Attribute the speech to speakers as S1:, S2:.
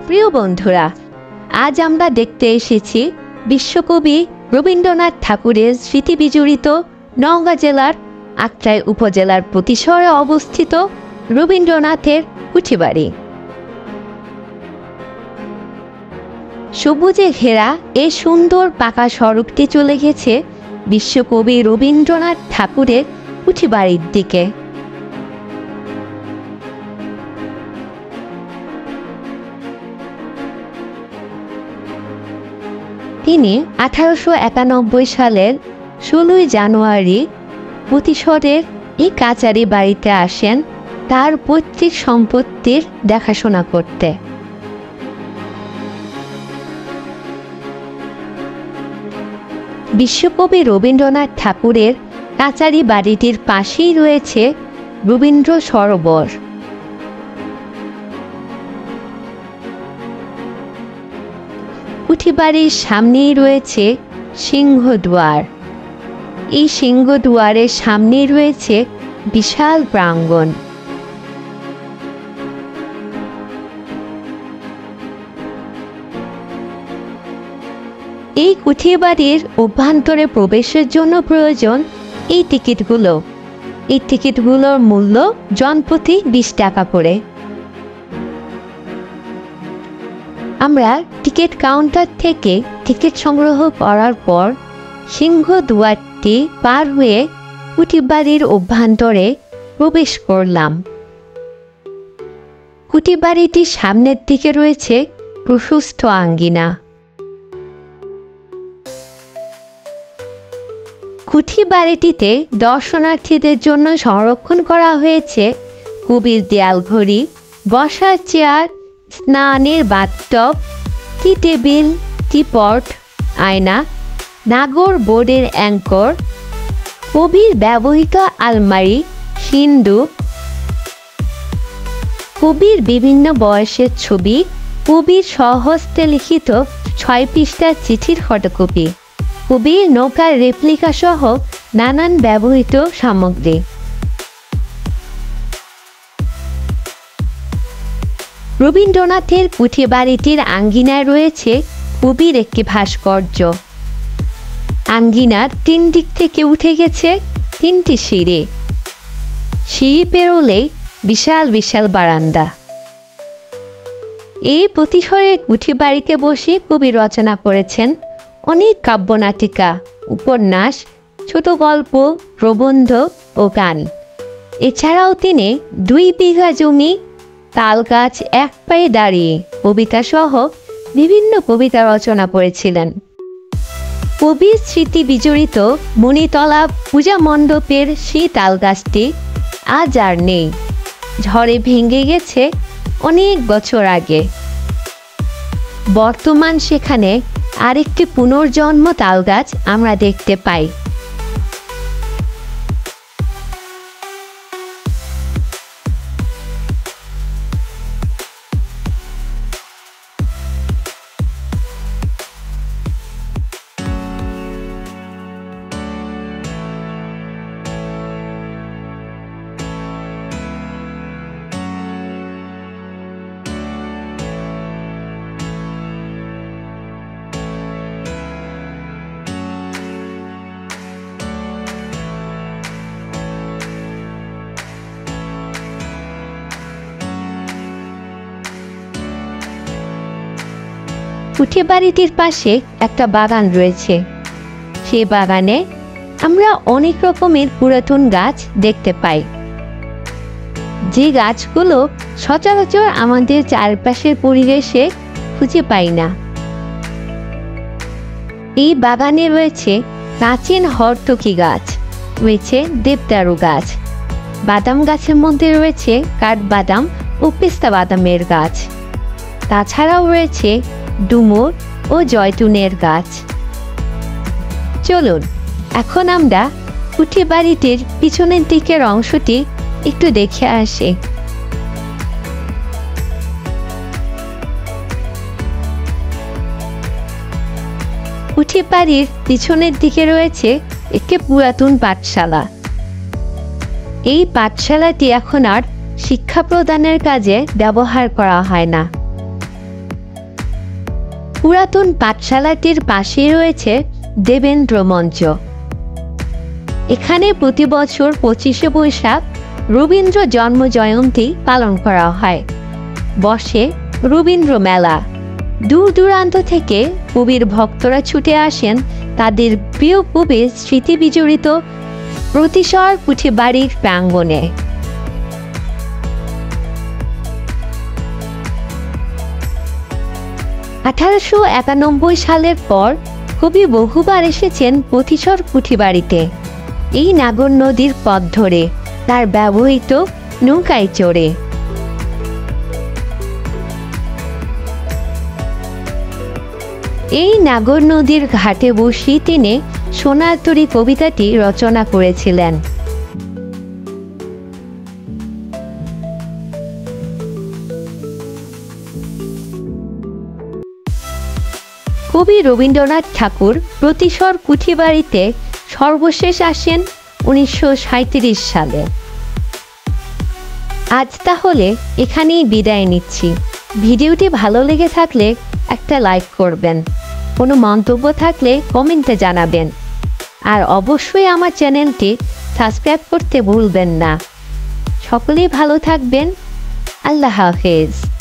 S1: প্রিয় বন্ধুরা, আজ আমরা দেখতে এসেছি বিশ্বকবি রবীন্দ্রনাথ ঠাকুরের স্মৃতি বিজড়িত নওগাঁ জেলার আত্রাই উপজেলার প্রতিশহরে অবস্থিত রবীন্দ্রনাথের কুঠিবাড়ি। সবুজে ঘেরা এই সুন্দর পাকা সড়কটি চলে গেছে বিশ্বকবি রবীন্দ্রনাথ ঠাকুরের কুঠিবাড়ির দিকে। তিনি 1891 সালের 16 জানুয়ারি প্রতিশহরের এই কাচারি বাড়িতে আসেন তার পৈতৃক সম্পত্তির দেখাশোনা করতে। বিশ্বকবি রবীন্দ্রনাথ ঠাকুরের কাচারি বাড়িটির পাশেই রয়েছে রবীন্দ্র সরোবর। কুঠিবাড়ির সামনেই রয়েছে সিংহদুয়ার। এই সিংহদুয়ারের সামনেই রয়েছে বিশাল প্রাঙ্গণ। এই কুঠিবাড়ির অভ্যন্তরে প্রবেশের জন্য প্রয়োজন এই টিকিটগুলো। এই টিকিটগুলোর মূল্য জনপ্রতি 20 টাকা করে। আমরা টিকিট কাউন্টার থেকে টিকিট সংগ্রহ করার পর সিংহদুয়ারটি পার হয়ে কুঠিবাড়ির অভ্যন্তরে প্রবেশ করলাম। কুঠিবাড়িটির সামনের দিকে রয়েছে প্রশস্ত আঙ্গিনা। কুঠিবাড়িটিতে দর্শনার্থীদের জন্য সংরক্ষণ করা হয়েছে কবির দেয়াল ঘড়ি, বসার চেয়ার, স্নানের বাথটব, টি টেবিল, টিপট, আয়না, নাগর বোর্ডের অ্যাঙ্কর, কবির ব্যবহৃত আলমারি, সিন্দুক, কবির বিভিন্ন বয়সের ছবি, কবির স্বহস্তে লিখিত 6 পৃষ্ঠার চিঠির ফটোকপি, কবির নৌকার রেপ্লিকা সহ নানান ব্যবহৃত সামগ্রী। রবীন্দ্রনাথের কুঠিবাড়িটির আঙ্গিনায় রয়েছে কবির একটি ভাস্কর্য। আঙ্গিনার 3 দিক থেকে উঠে গেছে 3টি সিঁড়ি। সিঁড়ি পেরোলেই বিশাল বিশাল বারান্দা। এই প্রতিশহরের কুঠিবাড়িতে বসে কবি রচনা করেছেন অনেক কাব্যনাটিকা, উপন্যাস, ছোট গল্প, প্রবন্ধ ও গান। এছাড়াও তিনি 2 বিঘা জমি, তাল গাছ এক পায়ে দাঁড়িয়ে কবিতা সহ বিভিন্ন কবিতা রচনা করেছিলেন। কবির স্মৃতি বিজড়িত মণিতলা পূজা মণ্ডপের সেই তাল গাছটি আজ আর নেই, ঝড়ে ভেঙে গেছে অনেক বছর আগে। বর্তমান সেখানে আরেকটি পুনর্জন্ম তাল গাছ আমরা দেখতে পাই। কুঠিবাড়িটির পাশে একটা বাগান রয়েছে। সেই বাগানে আমরা অনেক রকমের পুরাতন গাছ দেখতে পাই, যে গাছগুলো সচরাচর আমাদের চারপাশের পরিবেশে খুঁজে পাই না। এই বাগানে রয়েছে প্রাচীন হরতকি গাছ, রয়েছে দেবদারু গাছ, বাদাম গাছের মধ্যে রয়েছে কাঠবাদাম ও পেস্তা বাদামের গাছ। তাছাড়াও রয়েছে ডুমুর ও জয়তুনের গাছ। চলুন এখন আমরা কুঠিবাড়িটির পিছনের দিকের অংশটি একটু দেখে আসি। কুঠিবাড়ির পিছনের দিকে রয়েছে একটি পুরাতন পাঠশালা। এই পাঠশালাটি এখন আর শিক্ষা প্রদানের কাজে ব্যবহার করা হয় না। পুরাতন পাঠশালাটির পাশেই রয়েছে দেবেন্দ্র মঞ্চ। এখানে প্রতি বছর 25শে বৈশাখ রবীন্দ্র জন্মজয়ন্তী পালন করা হয়। বসে রবীন্দ্র মেলা। দূর দূরান্ত থেকে কবির ভক্তরা ছুটে আসেন তাদের প্রিয় কবির স্মৃতি বিজড়িত প্রতিসর পুঁথিবাড়ির প্রাঙ্গণে। 1891 সালের পর কবি বহুবার এসেছেন প্রতিসর পুঁথিবাড়িতে। এই নাগর নদীর পথ ধরে, তার ব্যবহৃত নৌকায় চড়ে। এই নাগর নদীর ঘাটে বসেই তিনি সোনার তরী কবিতাটি রচনা করেছিলেন। কবি রবীন্দ্রনাথ ঠাকুর প্রতিসর পুঁথিবাড়িতে সর্বশেষ আসেন 1937 সালে। আজ তাহলে এখানেই বিদায় নিচ্ছি। ভিডিওটি ভালো লেগে থাকলে একটা লাইক করবেন, কোনো মন্তব্য থাকলে কমেন্টে জানাবেন, আর অবশ্যই আমার চ্যানেলটি সাবস্ক্রাইব করতে ভুলবেন না। সকলেই ভালো থাকবেন। আল্লাহ হাফেজ।